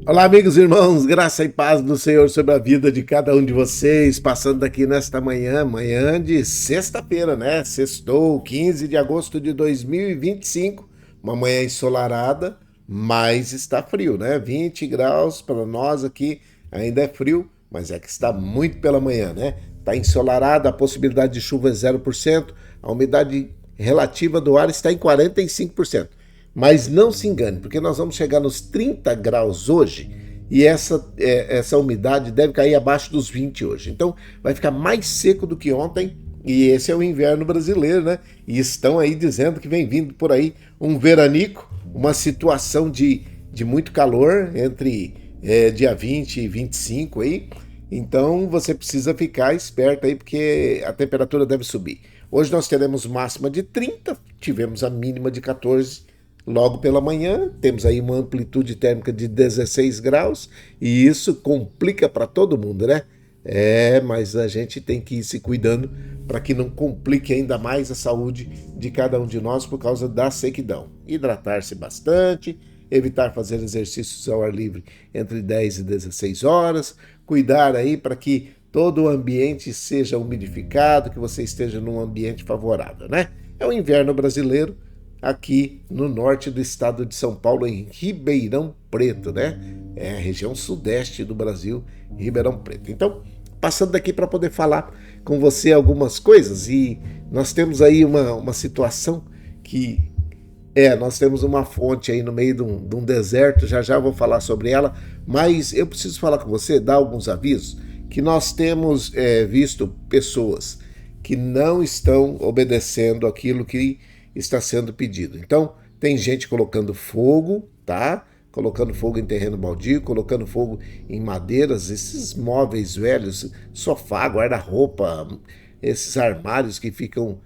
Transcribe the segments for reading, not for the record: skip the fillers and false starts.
Olá, amigos e irmãos, graça e paz do Senhor sobre a vida de cada um de vocês, passando aqui nesta manhã, manhã de sexta-feira, né? Sextou, 15 de agosto de 2025, uma manhã ensolarada, mas está frio, né? 20 graus para nós aqui, ainda é frio, mas é que está muito pela manhã, né? Está ensolarada, a possibilidade de chuva é 0%, a umidade relativa do ar está em 45%. Mas não se engane, porque nós vamos chegar nos 30 graus hoje e essa umidade deve cair abaixo dos 20 hoje. Então vai ficar mais seco do que ontem e esse é o inverno brasileiro, né? E estão aí dizendo que vem vindo por aí um veranico, uma situação de muito calor entre dia 20 e 25 aí. Então você precisa ficar esperto aí porque a temperatura deve subir. Hoje nós teremos máxima de 30, tivemos a mínima de 14 logo pela manhã, temos aí uma amplitude térmica de 16 graus e isso complica para todo mundo, né? Mas a gente tem que ir se cuidando para que não complique ainda mais a saúde de cada um de nós por causa da sequidão. Hidratar-se bastante, evitar fazer exercícios ao ar livre entre 10 e 16 horas, cuidar aí para que todo o ambiente seja umidificado, que você esteja num ambiente favorável, né? É o inverno brasileiro, aqui no norte do estado de São Paulo, em Ribeirão Preto, né? É a região sudeste do Brasil, Ribeirão Preto. Então, passando daqui para poder falar com você algumas coisas, e nós temos aí uma situação que nós temos uma fonte aí no meio de um deserto, já já vou falar sobre ela, mas eu preciso falar com você, dar alguns avisos, que nós temos visto pessoas que não estão obedecendo aquilo que está sendo pedido. Então, tem gente colocando fogo, tá? Colocando fogo em terreno baldio, colocando fogo em madeiras, esses móveis velhos, sofá, guarda-roupa, esses armários que ficam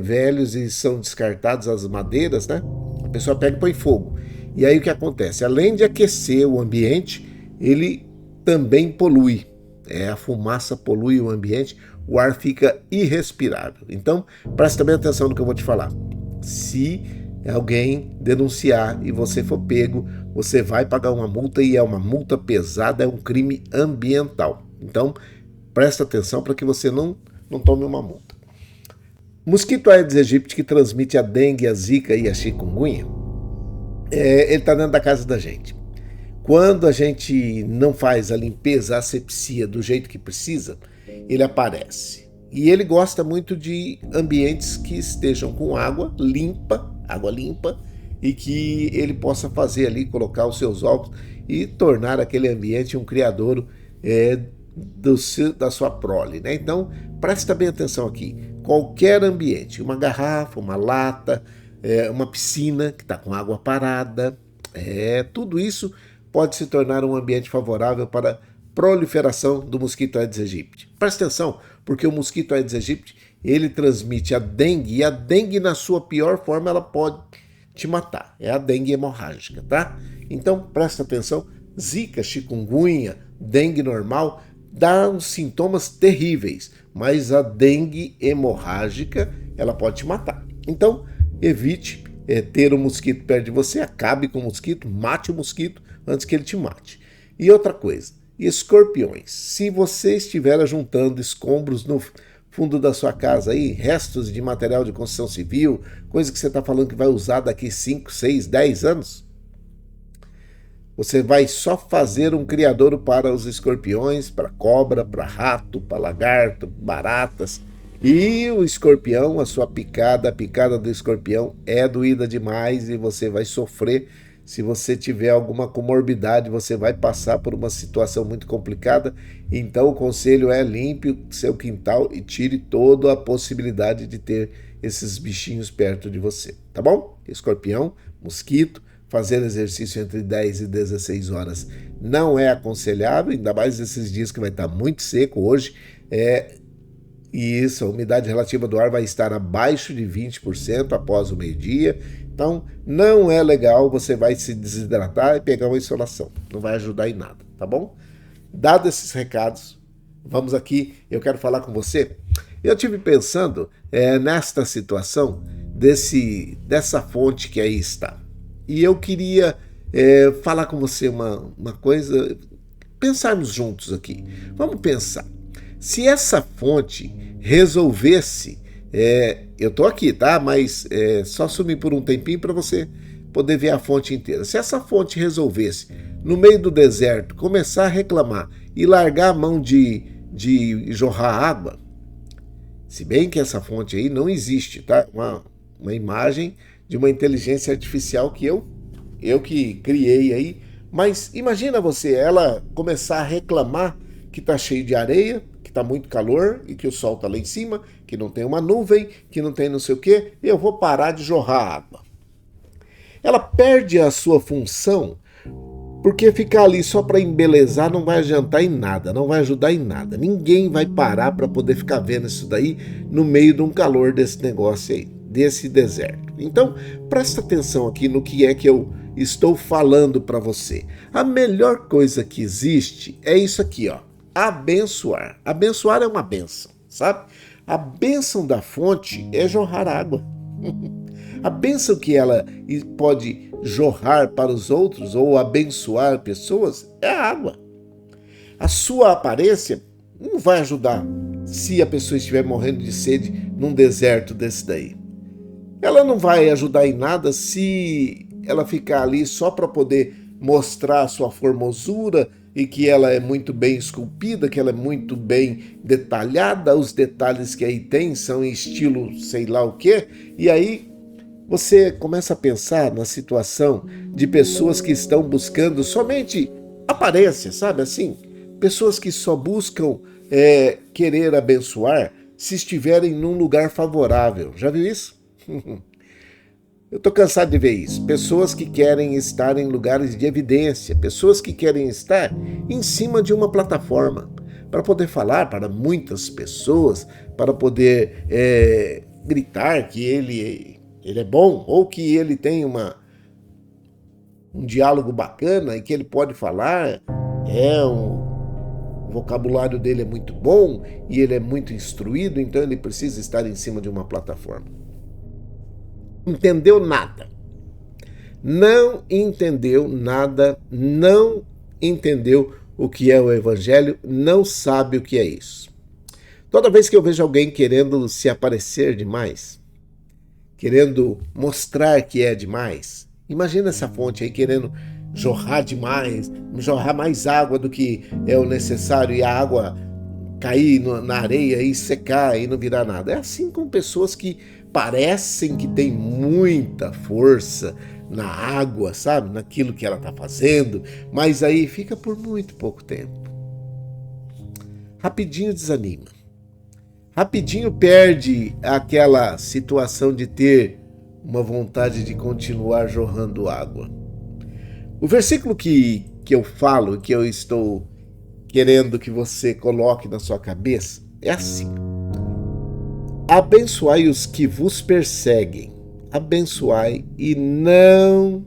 velhos e são descartados as madeiras, né? A pessoa pega e põe fogo. E aí o que acontece? Além de aquecer o ambiente, ele também polui. A fumaça polui o ambiente, o ar fica irrespirável. Então, preste bem atenção no que eu vou te falar. Se alguém denunciar e você for pego, você vai pagar uma multa e é uma multa pesada, é um crime ambiental. Então, presta atenção para que você não tome uma multa. O mosquito Aedes aegypti, que transmite a dengue, a zika e a chikungunya, ele está dentro da casa da gente. Quando a gente não faz a limpeza, a asepsia do jeito que precisa, ele aparece. E ele gosta muito de ambientes que estejam com água limpa, e que ele possa fazer ali, colocar os seus ovos e tornar aquele ambiente um criadouro da sua prole, né? Então, presta bem atenção aqui. Qualquer ambiente, uma garrafa, uma lata, uma piscina que está com água parada, tudo isso pode se tornar um ambiente favorável para proliferação do mosquito Aedes aegypti. Presta atenção, porque o mosquito Aedes aegypti, ele transmite a dengue, e a dengue na sua pior forma ela pode te matar. É a dengue hemorrágica, tá? Então, presta atenção, zika, chikungunya, dengue normal, dá uns sintomas terríveis, mas a dengue hemorrágica, ela pode te matar. Então, evite ter um mosquito perto de você, acabe com o mosquito, mate o mosquito antes que ele te mate. E outra coisa, escorpiões. Se você estiver ajuntando escombros no fundo da sua casa aí, restos de material de construção civil, coisa que você está falando que vai usar daqui 5, 6, 10 anos, você vai só fazer um criadouro para os escorpiões, para cobra, para rato, para lagarto, baratas. E o escorpião, a sua picada, a picada do escorpião é doída demais e você vai sofrer. Se você tiver alguma comorbidade, você vai passar por uma situação muito complicada. Então o conselho é limpe seu quintal e tire toda a possibilidade de ter esses bichinhos perto de você, tá bom? Escorpião, mosquito, fazer exercício entre 10 e 16 horas não é aconselhável, ainda mais nesses dias que vai estar muito seco hoje. E isso, a umidade relativa do ar vai estar abaixo de 20% após o meio-dia. Então, não é legal, você vai se desidratar e pegar uma insolação. Não vai ajudar em nada, tá tá bom? Dado esses recados, vamos aqui, eu quero falar com você. Eu tive pensando nesta situação dessa fonte que aí está. E eu queria falar com você uma coisa, pensarmos juntos aqui. Vamos pensar. Se essa fonte resolvesse, eu estou aqui, tá? Mas só sumir por um tempinho para você poder ver a fonte inteira. Se essa fonte resolvesse, no meio do deserto, começar a reclamar e largar a mão de jorrar água, se bem que essa fonte aí não existe, tá? Uma imagem de uma inteligência artificial que eu que criei aí, mas imagina você, ela começar a reclamar que tá cheio de areia, que tá muito calor e que o sol tá lá em cima, que não tem uma nuvem, que não tem não sei o quê, e eu vou parar de jorrar água. Ela perde a sua função porque ficar ali só para embelezar não vai adiantar em nada, não vai ajudar em nada. Ninguém vai parar para poder ficar vendo isso daí no meio de um calor desse negócio aí, desse deserto. Então, presta atenção aqui no que é que eu estou falando para você. A melhor coisa que existe é isso aqui, ó, abençoar. Abençoar é uma bênção, sabe? A bênção da fonte é jorrar água. A bênção que ela pode jorrar para os outros ou abençoar pessoas é a água. A sua aparência não vai ajudar se a pessoa estiver morrendo de sede num deserto desse daí. Ela não vai ajudar em nada se ela ficar ali só para poder mostrar a sua formosura e que ela é muito bem esculpida, que ela é muito bem detalhada, os detalhes que aí tem são em estilo sei lá o quê, e aí você começa a pensar na situação de pessoas que estão buscando somente aparência, sabe assim? Pessoas que só buscam querer abençoar se estiverem num lugar favorável. Já viu isso? Eu estou cansado de ver isso. Pessoas que querem estar em lugares de evidência, pessoas que querem estar em cima de uma plataforma para poder falar para muitas pessoas, para poder gritar que ele é bom, ou que ele tem um diálogo bacana e que ele pode falar, o vocabulário dele é muito bom e ele é muito instruído, então ele precisa estar em cima de uma plataforma. Entendeu nada. Não entendeu nada, não entendeu o que é o evangelho, não sabe o que é isso. Toda vez que eu vejo alguém querendo se aparecer demais, querendo mostrar que é demais. Imagina essa fonte aí querendo jorrar demais, jorrar mais água do que é o necessário e a água cair na areia e secar e não virar nada. É assim com pessoas que parecem que têm muita força na água, sabe? Naquilo que ela está fazendo, mas aí fica por muito pouco tempo. Rapidinho desanima. Rapidinho perde aquela situação de ter uma vontade de continuar jorrando água. O versículo que eu falo, que eu estou querendo que você coloque na sua cabeça, é assim: abençoai os que vos perseguem, abençoai e não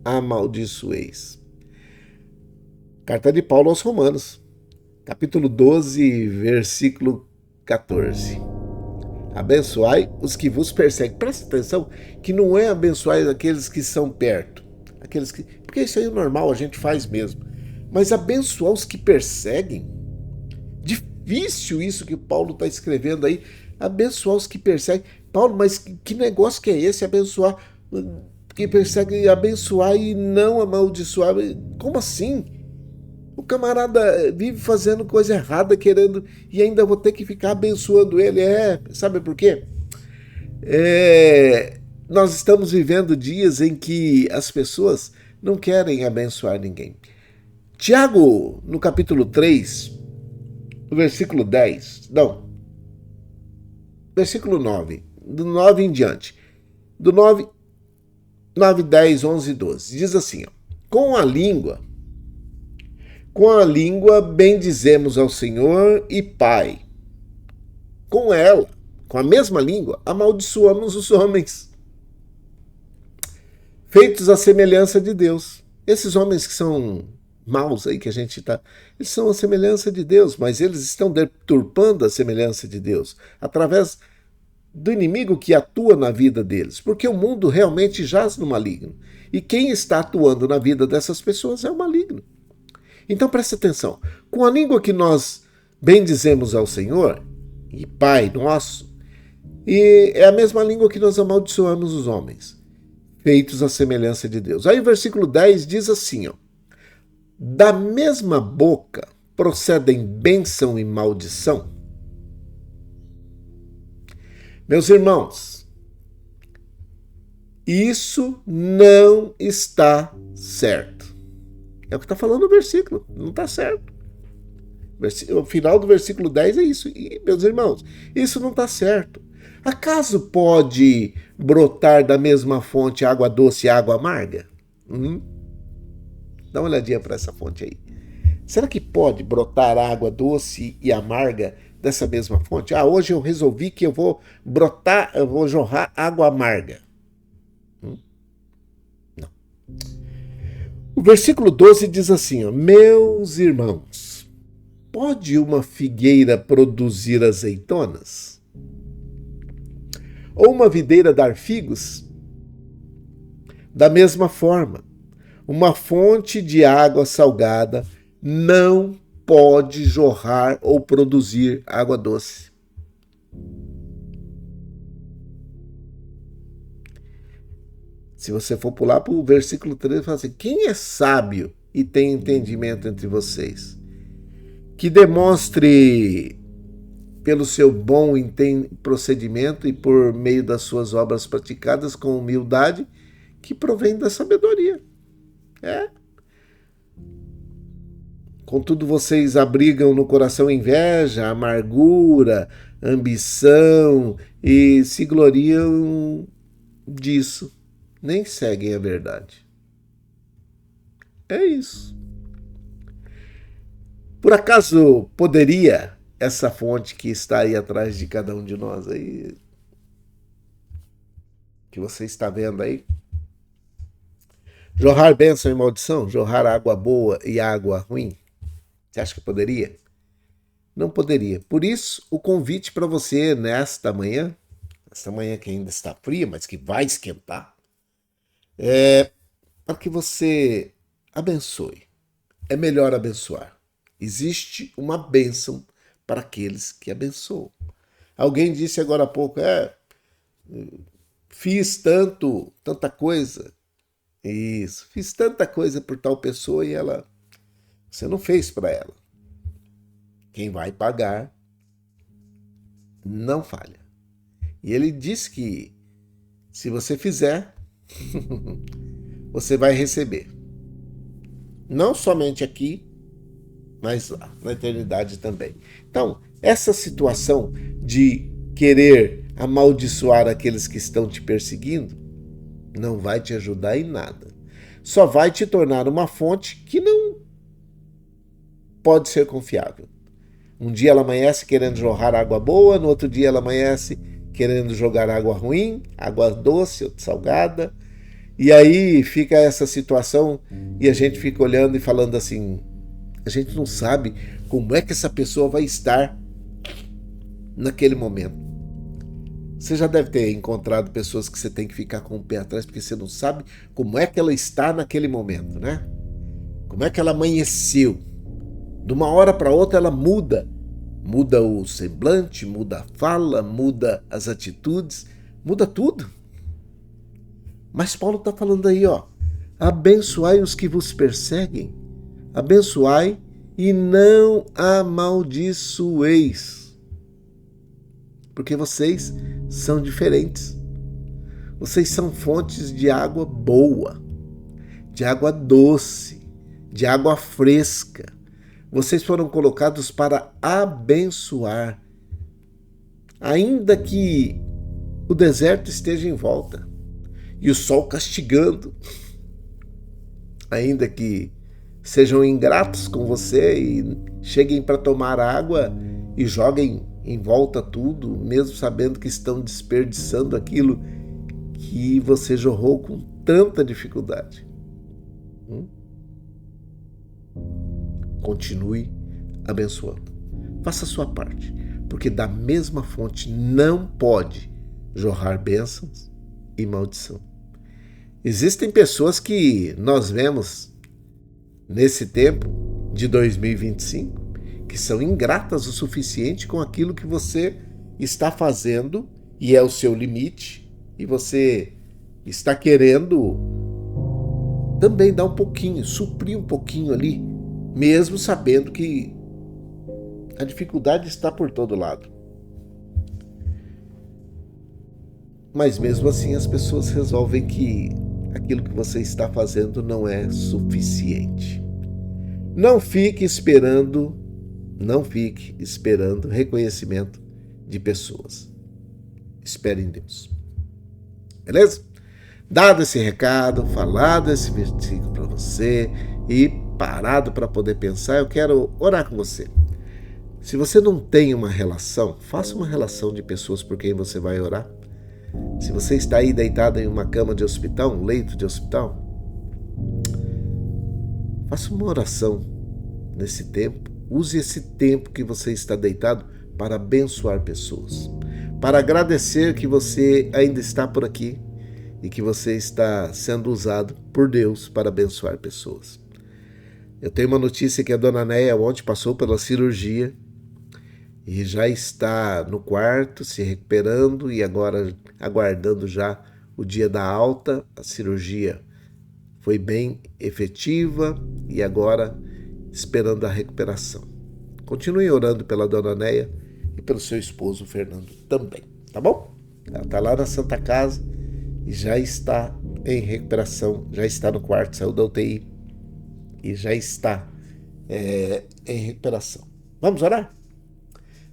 amaldiçoeis. Carta de Paulo aos Romanos, capítulo 12, versículo 14. Abençoai os que vos perseguem. Presta atenção que não é abençoai aqueles que são perto, porque isso aí é normal, a gente faz mesmo. Mas abençoar os que perseguem, difícil isso que Paulo está escrevendo aí, abençoar os que perseguem. Paulo, mas que negócio que é esse, abençoar que persegue, abençoar e não amaldiçoar? Como assim? O camarada vive fazendo coisa errada, querendo, e ainda vou ter que ficar abençoando ele. Sabe por quê? Nós estamos vivendo dias em que as pessoas não querem abençoar ninguém. Tiago, no capítulo 3, no versículo 10, não, versículo 9, do 9 em diante, do 9, 10, 11 e 12, diz assim, ó, com a língua bendizemos ao Senhor e Pai. Com ela, com a mesma língua, amaldiçoamos os homens, feitos à semelhança de Deus. Esses homens que são maus aí que a gente está, eles são a semelhança de Deus, mas eles estão deturpando a semelhança de Deus através do inimigo que atua na vida deles, porque o mundo realmente jaz no maligno. E quem está atuando na vida dessas pessoas é o maligno. Então presta atenção, com a língua que nós bendizemos ao Senhor, e Pai nosso, e é a mesma língua que nós amaldiçoamos os homens, feitos à semelhança de Deus. Aí o versículo 10 diz assim, ó, da mesma boca procedem bênção e maldição. Meus irmãos, isso não está certo. É o que está falando o versículo, não está certo. O final do versículo 10 é isso. E, meus irmãos, isso não está certo. Acaso pode brotar da mesma fonte água doce e água amarga? Dá uma olhadinha para essa fonte aí. Será que pode brotar água doce e amarga dessa mesma fonte? Hoje eu resolvi que eu vou jorrar água amarga. Não. O versículo 12 diz assim, ó, meus irmãos, pode uma figueira produzir azeitonas? Ou uma videira dar figos? Da mesma forma, uma fonte de água salgada não pode jorrar ou produzir água doce. Se você for pular para o versículo 13, fala assim, quem é sábio e tem entendimento entre vocês? Que demonstre pelo seu bom procedimento e por meio das suas obras praticadas com humildade, que provém da sabedoria. Contudo, vocês abrigam no coração inveja, amargura, ambição e se gloriam disso. Nem seguem a verdade. É isso. Por acaso poderia essa fonte que está aí atrás de cada um de nós aí, que você está vendo aí, jorrar bênção e maldição? Jorrar água boa e água ruim? Você acha que poderia? Não poderia. Por isso, o convite para você nesta manhã, esta manhã que ainda está fria, mas que vai esquentar, é para que você abençoe. É melhor abençoar. Existe uma bênção para aqueles que abençoam. Alguém disse agora há pouco, fiz tanta coisa. Isso, fiz tanta coisa por tal pessoa e você não fez para ela. Quem vai pagar não falha. E ele diz que se você fizer, você vai receber. Não somente aqui, mas lá, na eternidade também. Então, essa situação de querer amaldiçoar aqueles que estão te perseguindo não vai te ajudar em nada. Só vai te tornar uma fonte que não pode ser confiável. Um dia ela amanhece querendo jorrar água boa, no outro dia ela amanhece querendo jogar água ruim, água doce ou salgada. E aí fica essa situação e a gente fica olhando e falando assim, a gente não sabe como é que essa pessoa vai estar naquele momento. Você já deve ter encontrado pessoas que você tem que ficar com o pé atrás porque você não sabe como é que ela está naquele momento, né? Como é que ela amanheceu. De uma hora para outra ela muda. Muda o semblante, muda a fala, muda as atitudes, muda tudo. Mas Paulo está falando aí, ó, abençoai os que vos perseguem, abençoai e não amaldiçoeis. Porque vocês são diferentes. Vocês são fontes de água boa, de água doce, de água fresca. Vocês foram colocados para abençoar, ainda que o deserto esteja em volta e o sol castigando, ainda que sejam ingratos com você e cheguem para tomar água e joguem em volta tudo, mesmo sabendo que estão desperdiçando aquilo que você jorrou com tanta dificuldade. continue abençoando. Faça a sua parte, porque da mesma fonte não pode jorrar bênçãos e maldição. Existem pessoas que nós vemos nesse tempo de 2025 que são ingratas o suficiente com aquilo que você está fazendo e é o seu limite, e você está querendo também dar um pouquinho, suprir um pouquinho ali, mesmo sabendo que a dificuldade está por todo lado. Mas mesmo assim as pessoas resolvem que aquilo que você está fazendo não é suficiente. Não fique esperando reconhecimento de pessoas. Espere em Deus. Beleza? Dado esse recado, falado esse versículo para você e parado para poder pensar, eu quero orar com você. Se você não tem uma relação, faça uma relação de pessoas por quem você vai orar. Se você está aí deitado em uma cama de hospital, um leito de hospital, faça uma oração nesse tempo. Use esse tempo que você está deitado para abençoar pessoas, para agradecer que você ainda está por aqui e que você está sendo usado por Deus para abençoar pessoas. Eu tenho uma notícia que a dona Neia ontem passou pela cirurgia e já está no quarto, se recuperando e agora aguardando já o dia da alta. A cirurgia foi bem efetiva e agora esperando a recuperação. Continue orando pela dona Neia e pelo seu esposo Fernando também, tá bom? Ela está lá na Santa Casa e já está em recuperação, já está no quarto, saiu da UTI e já está em recuperação. Vamos orar?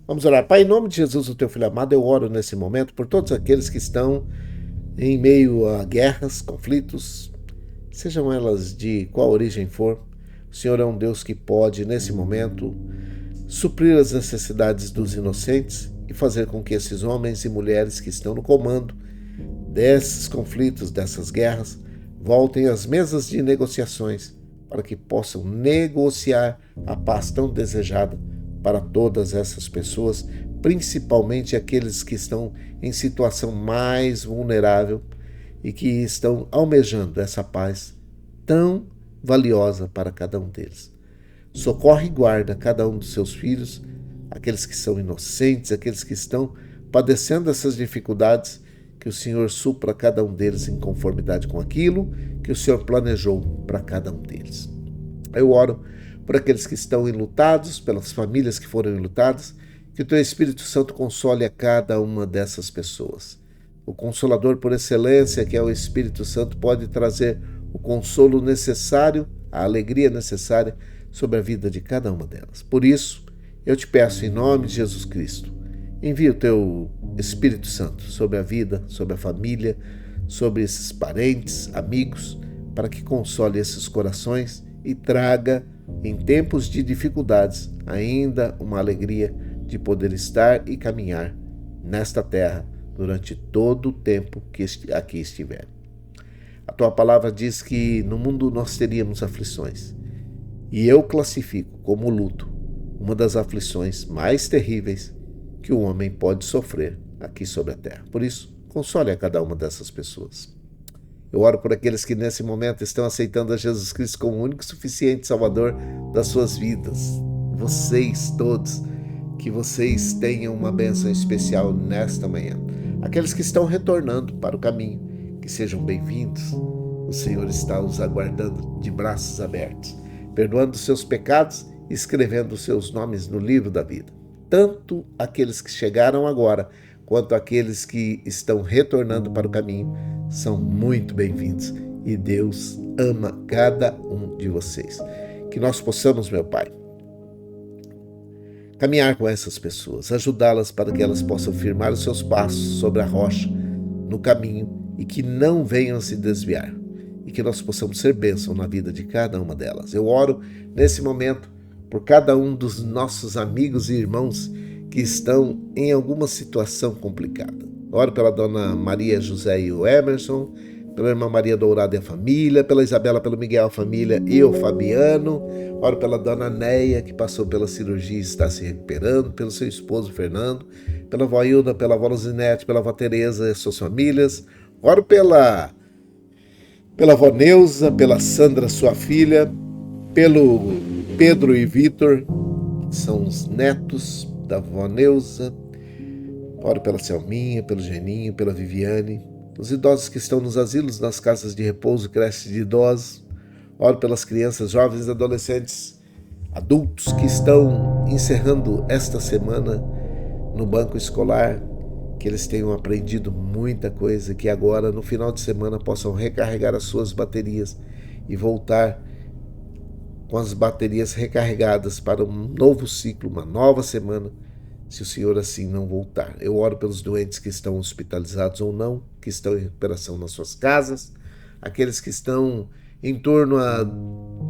Vamos orar. Pai, em nome de Jesus, o teu filho amado, eu oro nesse momento por todos aqueles que estão em meio a guerras, conflitos, sejam elas de qual origem for. O Senhor é um Deus que pode, nesse momento, suprir as necessidades dos inocentes e fazer com que esses homens e mulheres que estão no comando desses conflitos, dessas guerras, voltem às mesas de negociações para que possam negociar a paz tão desejada para todas essas pessoas, principalmente aqueles que estão em situação mais vulnerável e que estão almejando essa paz tão valiosa para cada um deles. Socorre e guarda cada um dos seus filhos, aqueles que são inocentes, aqueles que estão padecendo essas dificuldades, que o Senhor supra cada um deles em conformidade com aquilo que o Senhor planejou para cada um deles. Eu oro por aqueles que estão enlutados, pelas famílias que foram enlutadas, que o teu Espírito Santo console a cada uma dessas pessoas. O Consolador por excelência, que é o Espírito Santo, pode trazer o consolo necessário, a alegria necessária sobre a vida de cada uma delas. Por isso, eu te peço em nome de Jesus Cristo, envia o teu Espírito Santo sobre a vida, sobre a família, sobre esses parentes, amigos, para que console esses corações e traga, em tempos de dificuldades, ainda uma alegria de poder estar e caminhar nesta terra durante todo o tempo que aqui estiver. A tua palavra diz que no mundo nós teríamos aflições, e eu classifico como luto uma das aflições mais terríveis que o homem pode sofrer aqui sobre a terra. Por isso, console a cada uma dessas pessoas. Eu oro por aqueles que nesse momento estão aceitando a Jesus Cristo como o único e suficiente Salvador das suas vidas. Vocês todos, que vocês tenham uma bênção especial nesta manhã. Aqueles que estão retornando para o caminho, que sejam bem-vindos. O Senhor está os aguardando de braços abertos, perdoando os seus pecados e escrevendo os seus nomes no livro da vida. Tanto aqueles que chegaram agora, quanto aqueles que estão retornando para o caminho, são muito bem-vindos e Deus ama cada um de vocês. Que nós possamos, meu Pai, caminhar com essas pessoas, ajudá-las para que elas possam firmar os seus passos sobre a rocha, no caminho, e que não venham se desviar, e que nós possamos ser bênção na vida de cada uma delas. Eu oro nesse momento por cada um dos nossos amigos e irmãos que estão em alguma situação complicada. Oro pela dona Maria José e o Emerson, pela irmã Maria Dourada e a família, pela Isabela, pelo Miguel, a família e o Fabiano. Oro pela dona Neia, que passou pela cirurgia e está se recuperando, pelo seu esposo Fernando, pela avó Hilda, pela avó Luzinete, pela avó Tereza e suas famílias. Oro pela avó Neuza, pela Sandra, sua filha, pelo Pedro e Vitor, que são os netos da avó Neuza. Oro pela Selminha, pelo Geninho, pela Viviane, os idosos que estão nos asilos, nas casas de repouso, creches de idosos. Oro pelas crianças, jovens, adolescentes, adultos que estão encerrando esta semana no banco escolar, que eles tenham aprendido muita coisa, que agora, no final de semana, possam recarregar as suas baterias e voltar com as baterias recarregadas para um novo ciclo, uma nova semana, se o Senhor assim não voltar. Eu oro pelos doentes que estão hospitalizados ou não, que estão em recuperação nas suas casas, aqueles que estão em torno à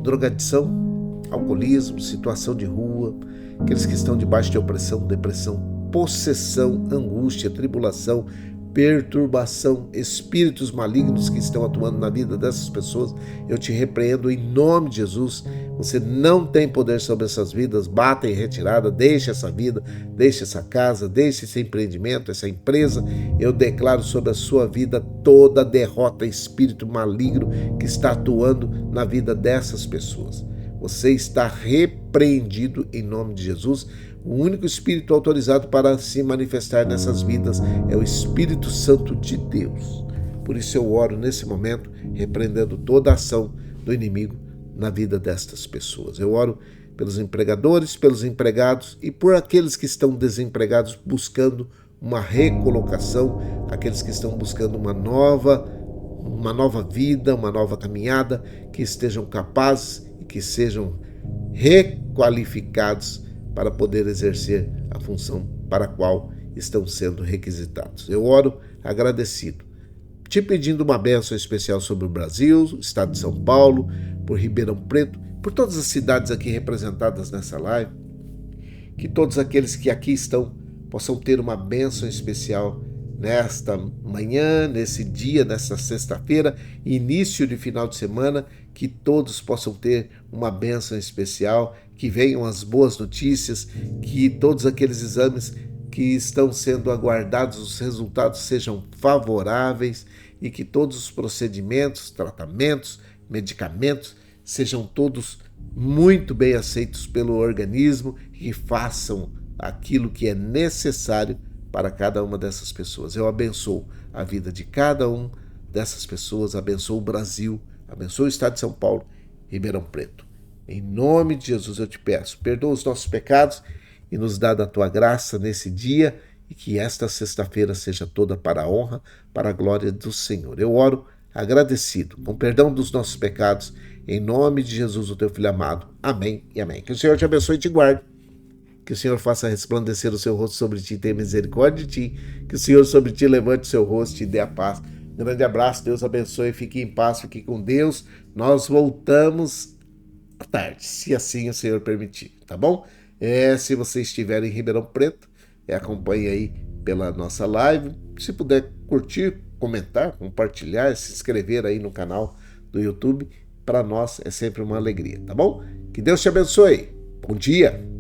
drogadição, alcoolismo, situação de rua, aqueles que estão debaixo de opressão, depressão, possessão, angústia, tribulação, perturbação, espíritos malignos que estão atuando na vida dessas pessoas. Eu te repreendo em nome de Jesus. Você não tem poder sobre essas vidas. Bata em retirada, deixe essa vida, deixe essa casa, deixe esse empreendimento, essa empresa. Eu declaro sobre a sua vida toda derrota, espírito maligno que está atuando na vida dessas pessoas. Você está repreendido em nome de Jesus. O único Espírito autorizado para se manifestar nessas vidas é o Espírito Santo de Deus. Por isso eu oro nesse momento, repreendendo toda a ação do inimigo na vida destas pessoas. Eu oro pelos empregadores, pelos empregados e por aqueles que estão desempregados buscando uma recolocação, aqueles que estão buscando uma nova vida, uma nova caminhada, que estejam capazes e que sejam requalificados para poder exercer a função para a qual estão sendo requisitados. Eu oro agradecido, te pedindo uma bênção especial sobre o Brasil, o estado de São Paulo, por Ribeirão Preto, por todas as cidades aqui representadas nessa live, que todos aqueles que aqui estão possam ter uma bênção especial nesta manhã, nesse dia, nesta sexta-feira, início de final de semana, que todos possam ter uma bênção especial, que venham as boas notícias, que todos aqueles exames que estão sendo aguardados, os resultados sejam favoráveis e que todos os procedimentos, tratamentos, medicamentos sejam todos muito bem aceitos pelo organismo e façam aquilo que é necessário para cada uma dessas pessoas. Eu abençoo a vida de cada um dessas pessoas, abençoo o Brasil, abençoo o estado de São Paulo, Ribeirão Preto. Em nome de Jesus eu te peço, perdoa os nossos pecados e nos dá da tua graça nesse dia e que esta sexta-feira seja toda para a honra, para a glória do Senhor. Eu oro agradecido, com perdão dos nossos pecados, em nome de Jesus, o teu Filho amado. Amém e amém. Que o Senhor te abençoe e te guarde. Que o Senhor faça resplandecer o seu rosto sobre ti e tenha misericórdia de ti. Que o Senhor sobre ti levante o seu rosto e te dê a paz. Um grande abraço, Deus abençoe, fique em paz, fique com Deus. Nós voltamos à tarde, se assim o Senhor permitir, tá bom? Se você estiver em Ribeirão Preto, acompanhe aí pela nossa live. Se puder curtir, comentar, compartilhar, se inscrever aí no canal do YouTube, para nós é sempre uma alegria, tá bom? Que Deus te abençoe. Bom dia!